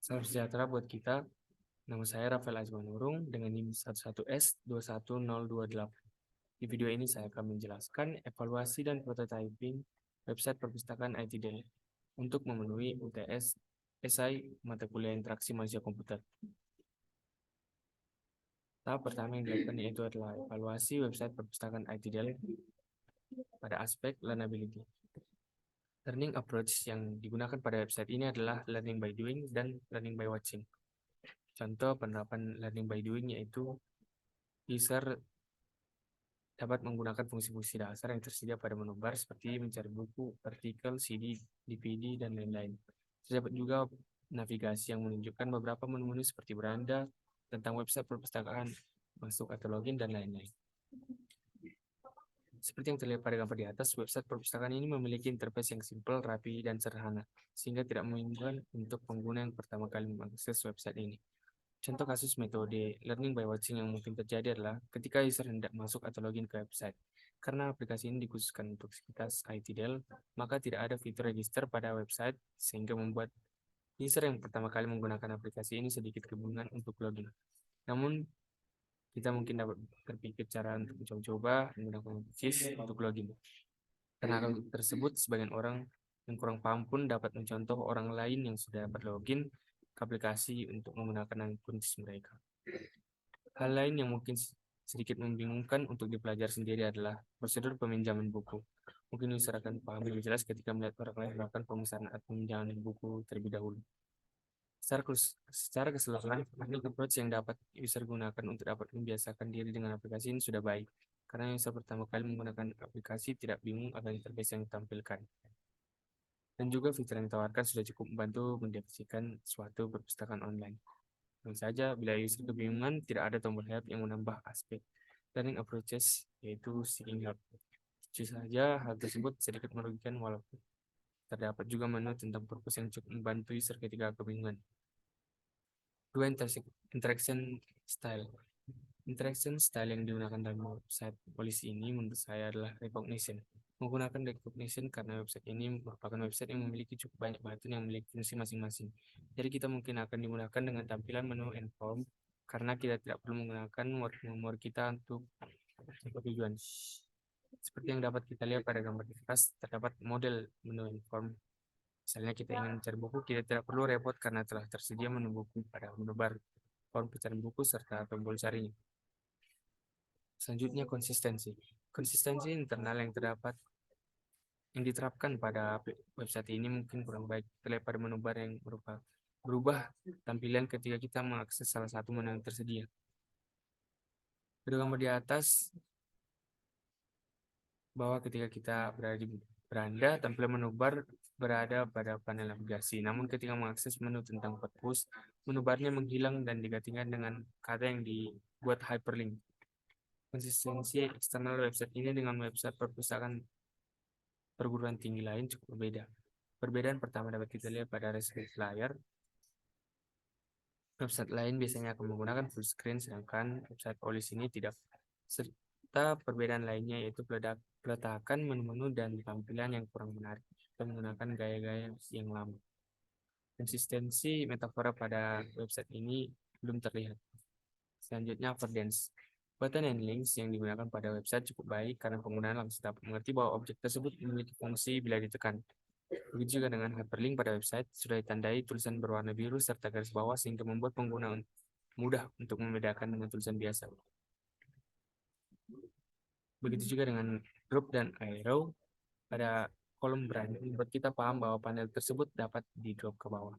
Salam sejahtera buat kita. Nama saya Rafael Azmanurung dengan NIM 11S21028. Di video ini saya akan menjelaskan evaluasi dan prototyping website perpustakaan IT Dell untuk memenuhi UTS SI mata kuliah interaksi manusia komputer. Tahap pertama yang dilakukan yaitu adalah evaluasi website perpustakaan IT Dell pada aspek learnability. Learning approach yang digunakan pada website ini adalah learning by doing dan learning by watching. Contoh penerapan learning by doing yaitu user dapat menggunakan fungsi-fungsi dasar yang tersedia pada menu bar seperti mencari buku, artikel, CD, DVD, dan lain-lain. Terdapat juga navigasi yang menunjukkan beberapa menu-menu seperti beranda, tentang website perpustakaan, masuk atau login, dan lain-lain. Seperti yang terlihat pada gambar di atas, website perpustakaan ini memiliki interface yang simpel, rapi, dan sederhana, sehingga tidak membingungkan untuk pengguna yang pertama kali mengakses website ini. Contoh kasus metode learning by watching yang mungkin terjadi adalah ketika user hendak masuk atau login ke website. Karena aplikasi ini dikhususkan untuk situs IT Dell, maka tidak ada fitur register pada website sehingga membuat user yang pertama kali menggunakan aplikasi ini sedikit kebingungan untuk login. Namun, kita mungkin dapat berpikir cara untuk mencoba menggunakan SIS untuk login. Karena hal tersebut, sebagian orang yang kurang paham pun dapat mencontoh orang lain yang sudah berlogin ke aplikasi untuk menggunakan akun SIS mereka. Hal lain yang mungkin sedikit membingungkan untuk dipelajari sendiri adalah prosedur peminjaman buku. Mungkin user akan paham lebih jelas ketika melihat orang lain melakukan pemesanan atau peminjaman buku terlebih dahulu. Secara keseluruhan, teknik approach yang dapat user gunakan untuk dapat membiasakan diri dengan aplikasi ini sudah baik, karena user pertama kali menggunakan aplikasi tidak bingung akan interface yang ditampilkan. Dan juga fitur yang ditawarkan sudah cukup membantu mendefinisikan suatu perpustakaan online. Tentu saja, bila user kebingungan, tidak ada tombol help yang menambah aspek learning approaches, yaitu seeking help. Jujur saja, hal tersebut sedikit merugikan walaupun terdapat juga menu tentang purpose yang cukup membantu user ketika kebingungan. Dua interaction style. Interaction style yang digunakan dalam website polisi ini menurut saya adalah recognition. Menggunakan recognition karena website ini merupakan website yang memiliki cukup banyak button yang memiliki fungsi masing-masing. Jadi kita mungkin akan dimudahkan dengan tampilan menu and form karena kita tidak perlu menggunakan nomor kita untuk tujuan. Seperti yang dapat kita lihat pada gambar di atas, terdapat model menu and form. Misalnya kita ingin mencari buku, kita tidak perlu repot karena telah tersedia menu buku pada menu bar, form pencarian buku, serta tombol carinya. Selanjutnya konsistensi. Konsistensi internal yang diterapkan pada website ini mungkin kurang baik terlihat pada menu bar yang berubah tampilan ketika kita mengakses salah satu menu yang tersedia. Pada gambar di atas, bahwa ketika kita berada di beranda, tampilan menu bar berada pada panel navigasi. Namun ketika mengakses menu tentang purpose, menu barnya menghilang dan digantikan dengan kata yang dibuat hyperlink. Konsistensi eksternal website ini dengan website perpustakaan perguruan tinggi lain cukup berbeda. Perbedaan pertama dapat kita lihat pada resolusi layar. Website lain biasanya akan menggunakan full screen, sedangkan website Polis ini tidak. Serta perbedaan lainnya yaitu peletakan menu-menu dan tampilan yang kurang menarik dan menggunakan gaya-gaya yang lama. Konsistensi metafora pada website ini belum terlihat. Selanjutnya, affordances. Button and links yang digunakan pada website cukup baik karena pengguna langsung dapat mengerti bahwa objek tersebut memiliki fungsi bila ditekan. Begitu juga dengan hyperlink pada website, sudah ditandai tulisan berwarna biru serta garis bawah sehingga membuat pengguna mudah untuk membedakan dengan tulisan biasa. Begitu juga dengan drop dan arrow pada kolom branding membuat kita paham bahwa panel tersebut dapat di drop ke bawah.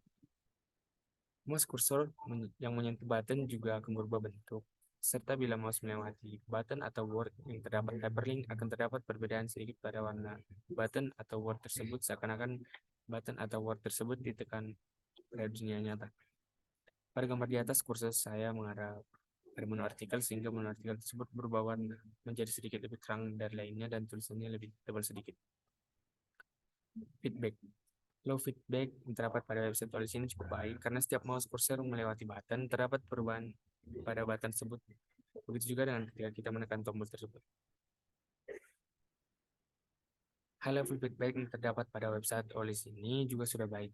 Mouse cursor yang menyentuh button juga akan berubah bentuk, serta bila mouse melewati button atau word yang terdapat hyperlink akan terdapat perbedaan sedikit pada warna button atau word tersebut seakan-akan button atau word tersebut ditekan pada dunia nyata. Pada gambar di atas, kursor saya mengarah pada menu artikel sehingga menu artikel tersebut berubah warna menjadi sedikit lebih terang dari lainnya dan tulisannya lebih tebal sedikit. Feedback. Low feedback yang terdapat pada website tulis ini cukup baik karena setiap mouse cursor melewati button terdapat perubahan pada button tersebut. Begitu juga dengan ketika kita menekan tombol tersebut. High level feedback yang terdapat pada website OLIS ini juga sudah baik.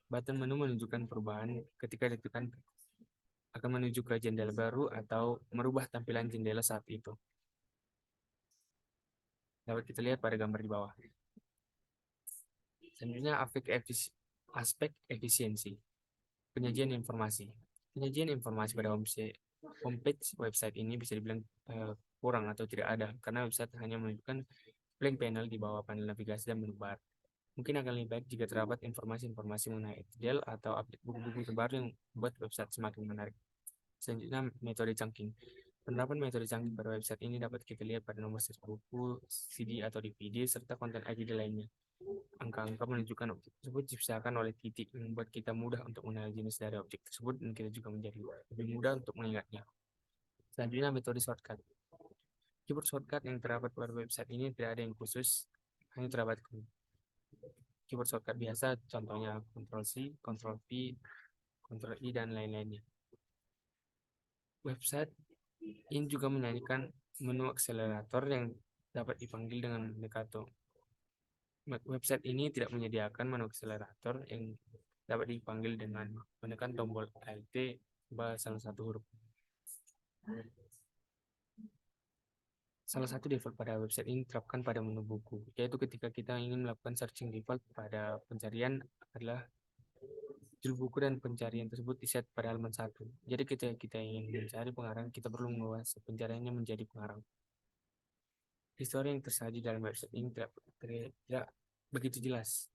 Button menu menunjukkan perubahan ketika ditekan akan menuju ke jendela baru atau merubah tampilan jendela saat itu. Dapat kita lihat pada gambar di bawah. Selanjutnya aspek efisiensi. Penyajian informasi. Penyajian informasi pada homepage website ini bisa dibilang kurang atau tidak ada karena website hanya menunjukkan blank panel di bawah panel navigasi dan menu bar. Mungkin akan lebih baik jika terdapat informasi-informasi mengenai editorial atau update buku-buku terbaru yang membuat website semakin menarik. Selanjutnya, metode chunking. Penerapan metode chunking pada website ini dapat kita lihat pada nomor seri buku, CD atau DVD, serta konten AGD lainnya. Angka-angka menunjukkan objek tersebut dibesarkan oleh titik yang membuat kita mudah untuk mengenal jenis dari objek tersebut dan kita juga menjadi lebih mudah untuk mengingatnya. Selanjutnya, metode shortcut. Keyboard shortcut yang terdapat pada website ini tidak ada yang khusus, hanya terdapat keyboard shortcut biasa, contohnya Ctrl+C, Ctrl+V, Ctrl+I, dan lain-lainnya. Website ini juga menyanyikan menu akselerator yang dapat dipanggil dengan Mekato. Website ini tidak menyediakan menu akselerator yang dapat dipanggil dengan menekan tombol Alt salah satu huruf. Salah satu default pada website ini diterapkan pada menu buku, yaitu ketika kita ingin melakukan searching default pada pencarian adalah judul buku dan pencarian tersebut diset pada halaman 1. Jadi ketika kita ingin mencari pengarang, kita perlu mengubah pencariannya menjadi pengarang. Histori yang tersaji dalam website ini tidak begitu jelas.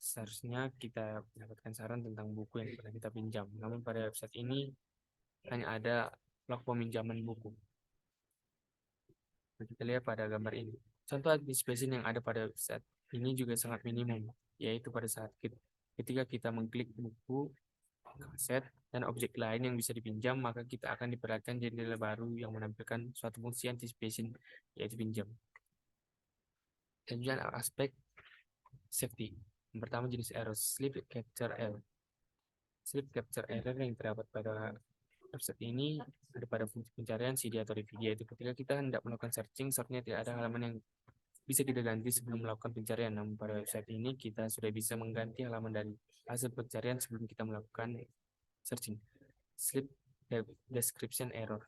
Seharusnya kita mendapatkan saran tentang buku yang pernah kita pinjam. Namun pada website ini hanya ada log peminjaman buku. Kita lihat pada gambar ini. Contoh anticipation yang ada pada website ini juga sangat minimum, yaitu pada saat ketika kita mengklik buku, kaset, dan objek lain yang bisa dipinjam, maka kita akan diperlihatkan jendela baru yang menampilkan suatu fungsi anticipation, yaitu pinjam. Dan juga aspek safety. Yang pertama jenis error, sleep capture error. Sleep capture error yang terdapat pada website ini ada pada fungsi pencarian CD atau DVD, yaitu ketika kita hendak melakukan searching, searchnya tidak ada halaman yang bisa kita ganti sebelum melakukan pencarian. Namun pada website ini kita sudah bisa mengganti halaman dari hasil pencarian sebelum kita melakukan searching. Sleep description error.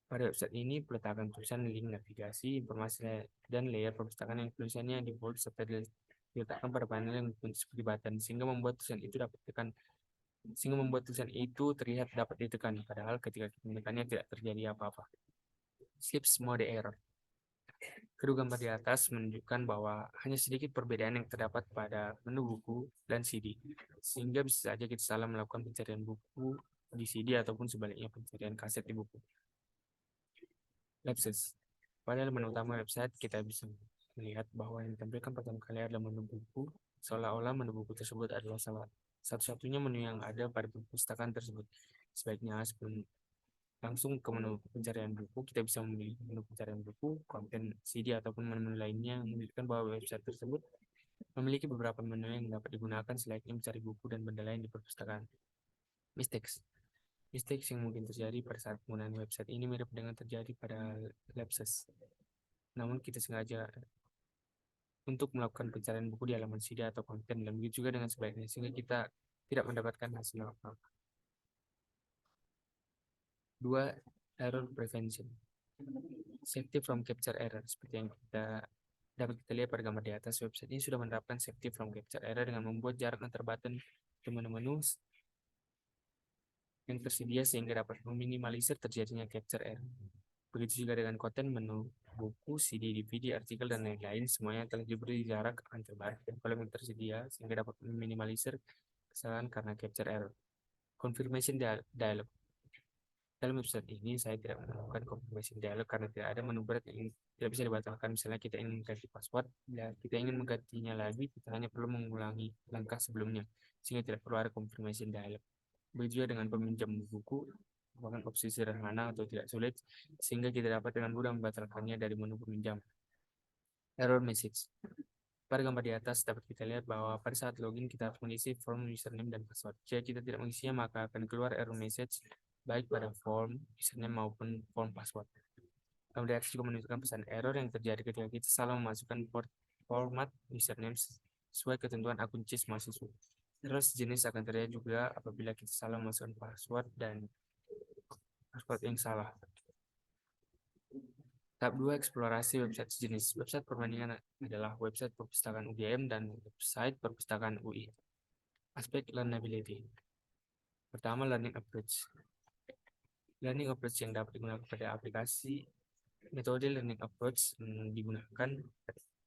Pada website ini peletakan tulisan link navigasi, informasi dan layer perpustakaan yang tulisannya di bold serta diletakkan pada panel yang seperti button sehingga membuat tulisan itu terlihat dapat ditekan, padahal ketika kita menekannya tidak terjadi apa-apa. Slips mode error. Kedua gambar di atas menunjukkan bahwa hanya sedikit perbedaan yang terdapat pada menu buku dan CD, sehingga bisa saja kita salah melakukan pencarian buku di CD ataupun sebaliknya pencarian kaset di buku. Lapses. Pada menu utama website, kita bisa melihat bahwa yang ditampilkan pertama kali adalah menu buku, seolah-olah menu buku tersebut adalah satu-satunya menu yang ada pada perpustakaan tersebut. Sebaiknya sebelum langsung ke menu pencarian buku, kita bisa memilih menu pencarian buku, konten CD ataupun menu lainnya yang menunjukkan bahwa website tersebut memiliki beberapa menu yang dapat digunakan selayaknya mencari buku dan benda lain di perpustakaan. Mistakes yang mungkin terjadi pada saat penggunaan website ini mirip dengan terjadi pada lapses. Namun kita sengaja untuk melakukan pencarian buku di halaman CD atau konten, dan begitu juga dengan sebaliknya, sehingga kita tidak mendapatkan hasil apa-apa. 2. Error prevention. Safety from capture error. Seperti yang dapat kita lihat pada gambar di atas, website ini sudah menerapkan safety from capture error dengan membuat jarak antar button ke menu-menu yang tersedia sehingga dapat meminimalisir terjadinya capture error. Begitu juga dengan konten menu, buku, CD, DVD, artikel, dan lain-lain, semuanya telah diberi jarak antar button kolom yang tersedia sehingga dapat meminimalisir kesalahan karena capture error. Confirmation dialog. Dalam website ini saya tidak menemukan confirmation dialog karena tidak ada menu berat yang tidak bisa dibatalkan. Misalnya kita ingin mengganti password, ya kita ingin menggantinya lagi, kita hanya perlu mengulangi langkah sebelumnya sehingga tidak perlu ada confirmation dialog. Begitu juga dengan peminjam buku, merupakan opsi sederhana atau tidak sulit sehingga kita dapat dengan mudah membatalkannya dari menu peminjam. Error message. Pada gambar di atas dapat kita lihat bahwa pada saat login kita harus mengisi form username dan password. Jika kita tidak mengisinya, maka akan keluar error message baik pada form username maupun form password. Gambar di atas juga menunjukkan pesan error yang terjadi ketika kita salah memasukkan format username sesuai ketentuan akun CIS mahasiswa. Terus sejenis akan terjadi juga apabila kita salah memasukkan password dan password yang salah. Tahap 2, eksplorasi website sejenis. Website perbandingan adalah website perpustakaan UGM dan website perpustakaan UI. Aspek learnability. Pertama, learning approach. Learning approach yang dapat digunakan pada aplikasi. Metode learning approach digunakan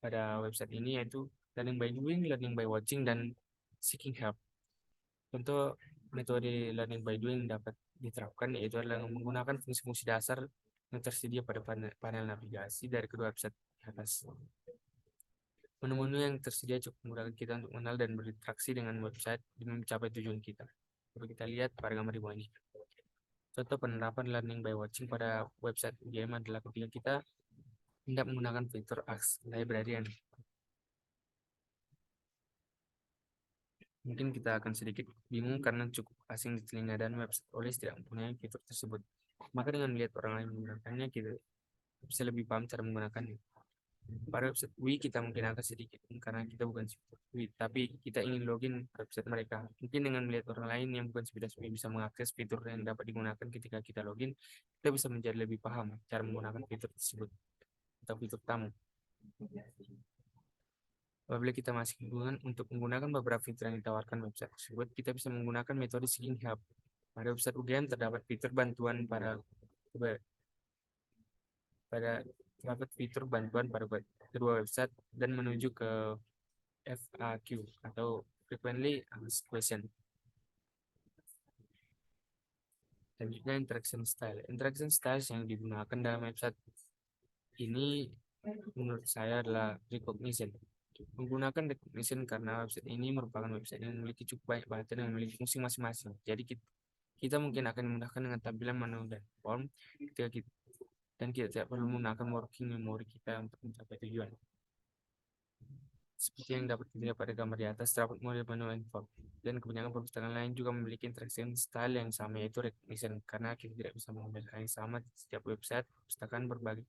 pada website ini yaitu learning by doing, learning by watching, dan seeking help. Contoh metode learning by doing dapat diterapkan yaitu adalah menggunakan fungsi-fungsi dasar yang tersedia pada panel navigasi dari kedua website di atas. Menu-menu yang tersedia cukup memudahkan kita untuk mengenal dan berinteraksi dengan website demi mencapai tujuan kita. Perlu kita lihat pada gambar di bawah ini. Contoh penerapan learning by watching pada website UGM adalah ketika kita hendak menggunakan fitur Ask Librarian. Mungkin kita akan sedikit bingung karena cukup asing di telinga dan website OLIS tidak mempunyai fitur tersebut. Maka dengan melihat orang lain menggunakannya, kita bisa lebih paham cara menggunakannya. Pada website UI kita mungkin akan sedikit karena kita bukan sivitas UI, tapi kita ingin login ke website mereka. Mungkin dengan melihat orang lain yang bukan sivitas UI bisa mengakses fitur yang dapat digunakan ketika kita login, kita bisa menjadi lebih paham cara menggunakan fitur tersebut atau fitur tamu. Apabila kita masih kebingungan untuk menggunakan beberapa fitur yang ditawarkan website tersebut, kita bisa menggunakan metode seeking help. Pada website UGM terdapat fitur bantuan pada kedua website dan menuju ke FAQ atau Frequently Asked Question. Selanjutnya interaction style. Interaction style yang digunakan dalam website ini menurut saya adalah recognition. Menggunakan recognition karena website ini merupakan website yang memiliki cukup banyak button yang memiliki fungsi masing-masing. Jadi kita mungkin akan memudahkan dengan tampilan menu dan form ketika kita tidak perlu menggunakan working memory kita untuk mencapai tujuan. Seperti yang dapat dilihat pada gambar di atas, terdapat model menu and form. Dan kebanyakan perpustakaan lain juga memiliki interaction style yang sama, yaitu recognition. Karena kita tidak bisa mengambil hal yang sama di setiap website perpustakaan berbagai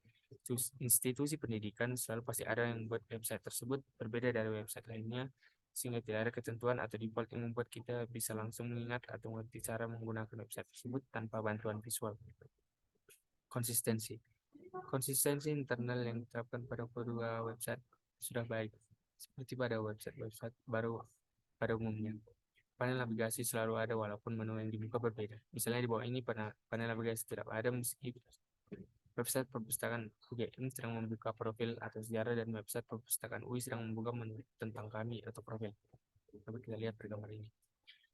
institusi pendidikan, selalu pasti ada yang membuat website tersebut berbeda dari website lainnya, sehingga tidak ada ketentuan atau default yang membuat kita bisa langsung mengingat atau mengerti cara menggunakan website tersebut tanpa bantuan visual. Konsistensi. Konsistensi internal yang diterapkan pada kedua website sudah baik, seperti pada website baru pada umumnya. Panel navigasi selalu ada walaupun menu yang dibuka berbeda. Misalnya di bawah ini panel navigasi tidak ada meski website perpustakaan UGM sedang membuka profil atau sejarah dan website perpustakaan UI sedang membuka menu tentang kami atau profil. Coba kita lihat pada gambar ini.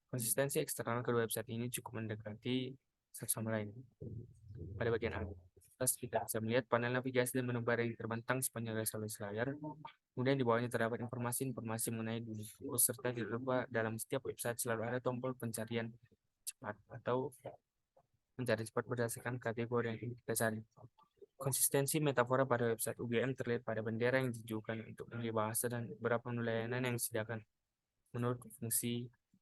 Konsistensi eksternal kedua website ini cukup mendekati satu sama lain. Pada bagian atas kita bisa melihat panel navigasi dan menu bar yang terbentang sepanjang resolusi layar. Kemudian di bawahnya terdapat informasi mengenai dunia serta tidak lupa dalam setiap website selalu ada tombol pencarian cepat atau mencari cepat berdasarkan kategori yang ingin kita cari. Konsistensi metafora pada website UGM terlihat pada bendera yang ditujukan untuk memilih bahasa dan beberapa menu layanan yang disediakan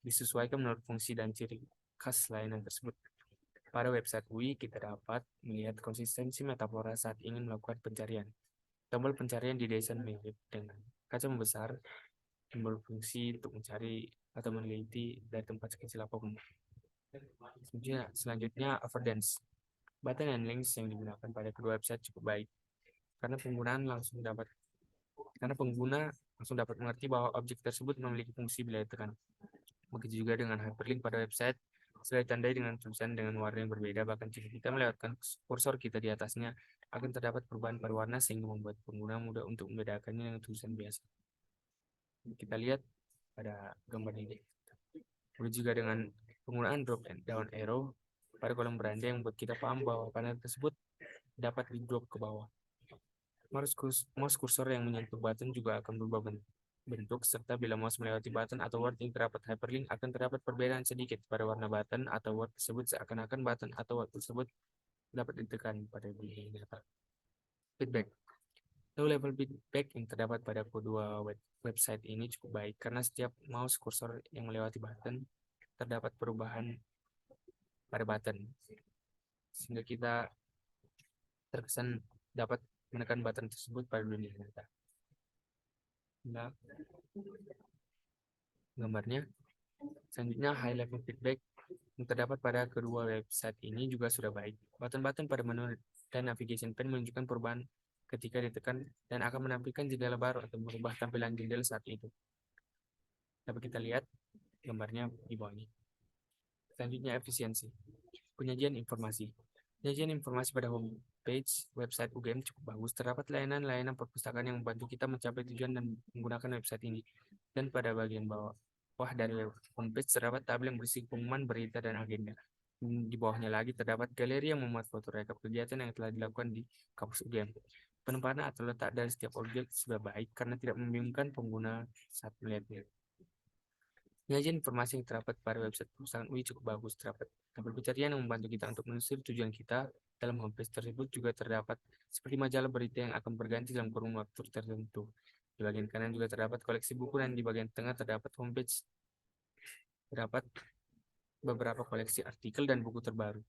disesuaikan menurut fungsi dan ciri khas layanan tersebut. Pada website UI kita dapat melihat konsistensi metafora saat ingin melakukan pencarian. Tombol pencarian didesain mirip dengan kaca membesar, tombol fungsi untuk mencari atau meneliti dari tempat sekecil apapun. Selanjutnya, avoidance. Button dan links yang digunakan pada kedua website cukup baik karena pengguna langsung dapat mengerti bahwa objek tersebut memiliki fungsi bila ditekan. Begitu juga dengan hyperlink pada website, sudah ditandai dengan tulisan dengan warna yang berbeda, bahkan jika kita melewatkan kursor kita di atasnya, akan terdapat perubahan pada warna sehingga membuat pengguna mudah untuk membedakannya dengan tulisan biasa. Kita lihat pada gambar ini. Begitu juga dengan penggunaan drop and down arrow pada kolom beranda yang membuat kita paham bahwa panel tersebut dapat di-drop ke bawah. Mouse kursor yang menyentuh button juga akan berubah bentuk, serta bila mouse melewati button atau word yang terdapat hyperlink akan terdapat perbedaan sedikit pada warna button atau word tersebut, seakan-akan button atau word tersebut dapat ditekan pada bidang data. Feedback. Low level feedback yang terdapat pada kedua website ini cukup baik karena setiap mouse kursor yang melewati button terdapat perubahan pada button, sehingga kita terkesan dapat menekan button tersebut pada dunia nyata. Nah, gambarnya. Selanjutnya, high level feedback yang terdapat pada kedua website ini juga sudah baik. Button-button pada menu dan navigation pane menunjukkan perubahan ketika ditekan dan akan menampilkan jendela baru atau merubah tampilan jendela saat itu. Dapat kita lihat gambarnya di bawah ini. Selanjutnya, efisiensi. Penyajian informasi. Penyajian informasi pada homepage website UGM cukup bagus. Terdapat layanan-layanan perpustakaan yang membantu kita mencapai tujuan dan menggunakan website ini. Dan pada bagian bawah dari homepage terdapat tabel yang berisi pengumuman, berita, dan agenda. Di bawahnya lagi terdapat galeri yang memuat foto rekap kegiatan yang telah dilakukan di kampus UGM. Penempatan atau letak dari setiap objek sudah baik karena tidak membingungkan pengguna saat melihatnya. Penyajian informasi yang terdapat pada website perusahaan UI cukup bagus. Terdapat tabel pencarian yang membantu kita untuk menelusuri tujuan kita. Dalam homepage tersebut juga terdapat seperti majalah berita yang akan berganti dalam kurun waktu tertentu. Di bagian kanan juga terdapat koleksi buku dan di bagian tengah terdapat homepage. Terdapat beberapa koleksi artikel dan buku terbaru.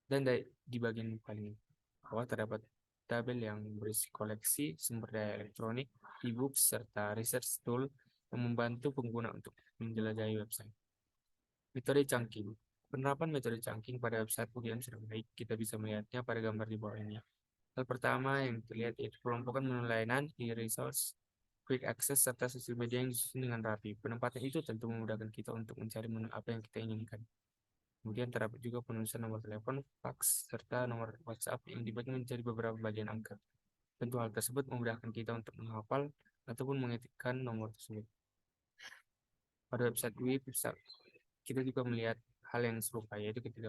Dan di bagian paling bawah terdapat tabel yang berisi koleksi sumber daya elektronik, e-book, serta research tool yang membantu pengguna untuk menjelajahi website. Metode chunking. Penerapan metode chunking pada website UGM sudah baik. Kita bisa melihatnya pada gambar di bawah ini. Hal pertama yang terlihat yaitu kelompokan menu layanan, e-resource, quick access, serta sosial media yang disusun dengan rapi. Penempatan itu tentu memudahkan kita untuk mencari menu apa yang kita inginkan. Kemudian terdapat juga penulisan nomor telepon, fax, serta nomor WhatsApp yang dibagi menjadi beberapa bagian angka. Tentu hal tersebut memudahkan kita untuk menghafal ataupun mengetikkan nomor tersebut. Pada website web, kita juga melihat hal yang serupa, yaitu ketika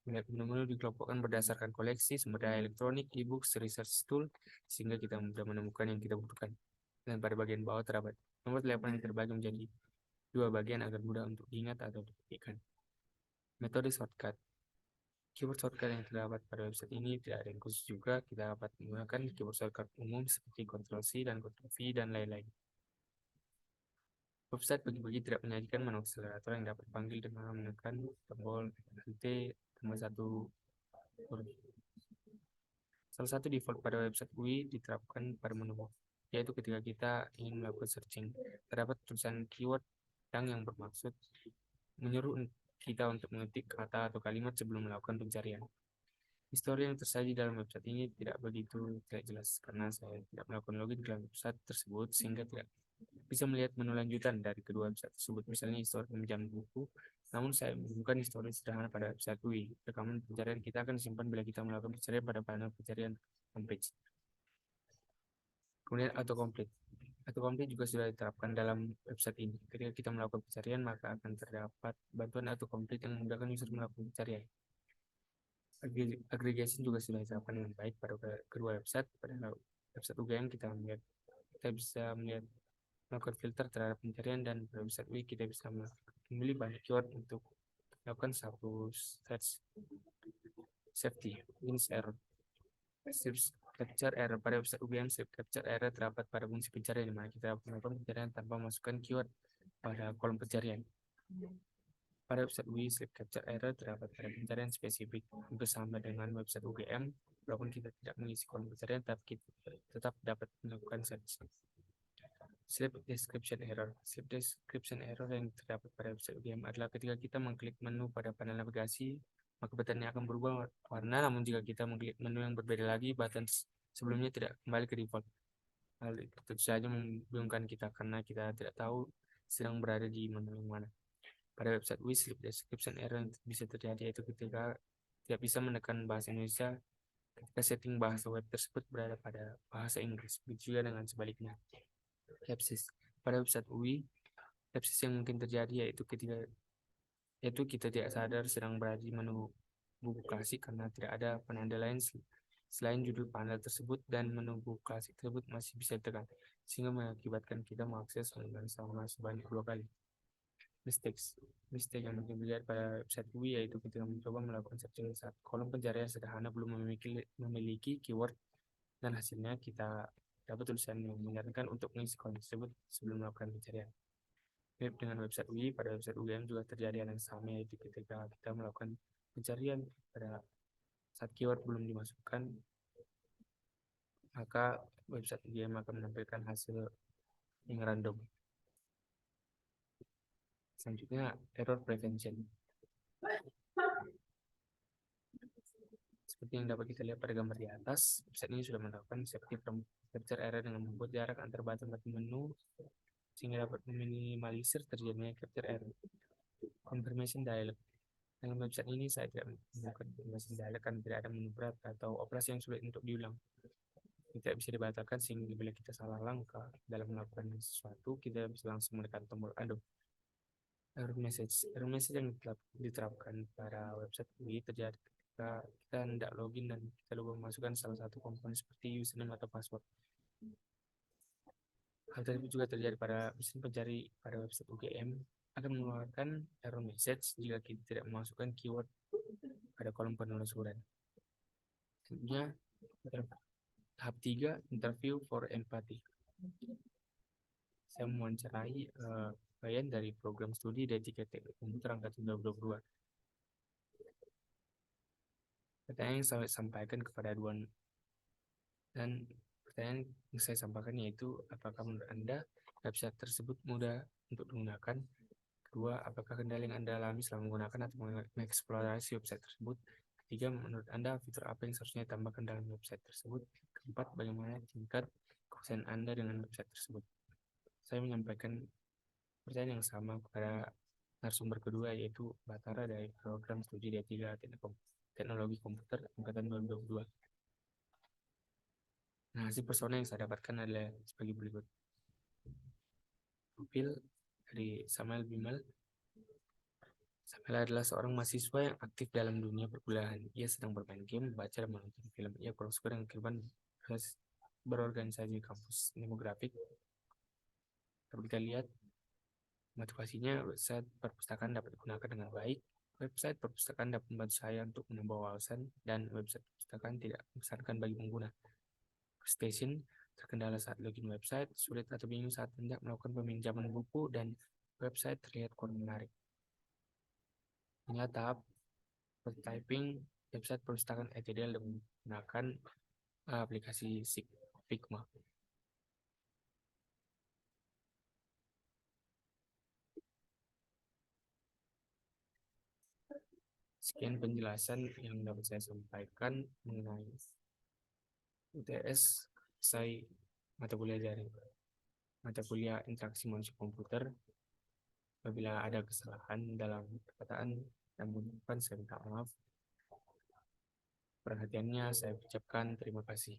melihat menu-menu dikelompokkan berdasarkan koleksi, sumber daya elektronik, e-books, research tool, sehingga kita mudah menemukan yang kita butuhkan. Dan pada bagian bawah terdapat nomor telepon yang terbagi menjadi dua bagian agar mudah untuk diingat atau diketikkan. Metode shortcut. Keyboard shortcut yang terdapat pada website ini tidak ada yang khusus juga. Kita dapat menggunakan keyboard shortcut umum seperti Ctrl+C dan Ctrl+V dan lain-lain. Website bagi-bagi tidak menyajikan menu akselerator yang dapat dipanggil dengan menekan tombol Alt tambah 1 huruf. Salah satu default pada website UI diterapkan pada menu, yaitu ketika kita ingin melakukan searching. Terdapat tulisan keyword yang bermaksud menyuruh kita untuk mengetik kata atau kalimat sebelum melakukan pencarian. Histori yang tersaji dalam website ini tidak begitu jelas karena saya tidak melakukan login ke dalam website tersebut sehingga tidak bisa melihat menu lanjutan dari kedua website tersebut, misalnya histori peminjaman buku. Namun saya menemukan histori sederhana pada website UI. Rekaman pencarian kita akan disimpan bila kita melakukan pencarian pada panel pencarian homepage. Kemudian autocomplete. Autocomplete juga sudah diterapkan dalam website ini. Ketika kita melakukan pencarian, maka akan terdapat bantuan autocomplete yang memudahkan user melakukan pencarian. Aggregation juga sudah diterapkan dengan baik pada kedua website. Pada website UGM kita bisa melihat melakukan filter terhadap pencarian, dan pada website UI kita bisa memilih banyak keyword untuk melakukan satu search. Safety, means error. Strip capture error pada website UGM, strip capture error terdapat pada fungsi pencarian di mana kita melakukan pencarian tanpa memasukkan keyword pada kolom pencarian. Pada website UI, strip capture error terdapat pada pencarian spesifik. Bersama dengan website UGM, walaupun kita tidak mengisi kolom pencarian, tapi kita tetap dapat melakukan search. Slip description error. Slip description error yang terdapat pada website UGM adalah ketika kita mengklik menu pada panel navigasi, maka buttonnya akan berubah warna, namun jika kita mengklik menu yang berbeda lagi, button sebelumnya tidak kembali ke default. Hal itu tentu saja membingungkan kita karena kita tidak tahu sedang berada di menu yang mana. Pada website UI, slip description error yang bisa terjadi yaitu ketika tidak bisa menekan bahasa Indonesia ketika setting bahasa web tersebut berada pada bahasa Inggris. Begitu juga dengan sebaliknya. Lapses. Pada website UI, lapses yang mungkin terjadi yaitu kita tidak sadar sedang berada di menu buku klasik karena tidak ada penanda lain selain judul panel tersebut, dan menu buku klasik tersebut masih bisa ditekan sehingga mengakibatkan kita mengakses halaman sama sebanyak 2 kali. Mistake yang mungkin terjadi pada website UI yaitu ketika mencoba melakukan searching saat kolom pencarian sederhana belum memiliki keyword, dan hasilnya kita dapat tulisan yang menyarankan untuk mengisi kolom tersebut sebelum melakukan pencarian. Mirip dengan website UI, pada website UGM juga terjadi hal yang sama, yaitu ketika kita melakukan pencarian pada saat keyword belum dimasukkan, maka website UGM akan menampilkan hasil yang random. Selanjutnya, error prevention. Seperti yang dapat kita lihat pada gambar di atas, website ini sudah menerapkan safety from capture error dengan membuat jarak antar button-button menu sehingga dapat meminimalisir terjadinya capture error. Confirmation dialog. Dengan website ini saya tidak menemukan confirmation dialog karena tidak ada menu berat atau operasi yang sulit untuk diulang. Tidak bisa dibatalkan sehingga bila kita salah langkah dalam melakukan sesuatu, kita bisa langsung menekan tombol undo. Error message yang diterapkan pada website ini terjadi ketika kita hendak login dan kita lupa memasukkan salah satu komponen seperti username atau password. Hal tersebut juga terjadi pada mesin pencari pada website UGM akan mengeluarkan error message jika kita tidak memasukkan keyword pada kolom penelusuran. Selanjutnya, tahap 3, interview for empathy. Saya mewawancarai bagian dari program studi D3 Teknik Komputer angkatan 2022. Pertanyaan yang saya sampaikan kepada Duan dan pertanyaan yang saya sampaikan yaitu apakah menurut Anda website tersebut mudah untuk digunakan? Kedua, apakah kendala yang Anda alami selama menggunakan atau mengeksplorasi website tersebut? Ketiga, menurut Anda fitur apa yang seharusnya ditambahkan dalam website tersebut? Keempat, bagaimana tingkat kepuasan Anda dengan website tersebut? Saya menyampaikan pertanyaan yang sama kepada narasumber kedua yaitu Batara dari program studi D3 Teknologi Komputer angkatan 2022. Nah, hasil persona yang saya dapatkan adalah sebagai berikut. Profil dari Samuel Bimal. Samuel adalah seorang mahasiswa yang aktif dalam dunia perkuliahan. Ia sedang bermain game, membaca, dan menonton film. Ia kurang suka dengan kehidupan berorganisasi kampus demografik. Dapat kita lihat motivasinya, website perpustakaan dapat digunakan dengan baik. Website perpustakaan dapat membantu saya untuk menambah wawasan, dan website perpustakaan tidak membesarkan bagi pengguna. Station terkendala saat login website, sulit atau bingung saat hendak melakukan peminjaman buku, dan website terlihat kurang menarik. Inilah tahap prototyping website perpustakaan ETDL dengan menggunakan aplikasi Figma. Sekian penjelasan yang dapat saya sampaikan mengenai UTS saya mata kuliah daring, mata kuliah interaksi manusia komputer. Apabila ada kesalahan dalam perkataan dan pengucapan, saya minta maaf. Perhatiannya saya ucapkan terima kasih.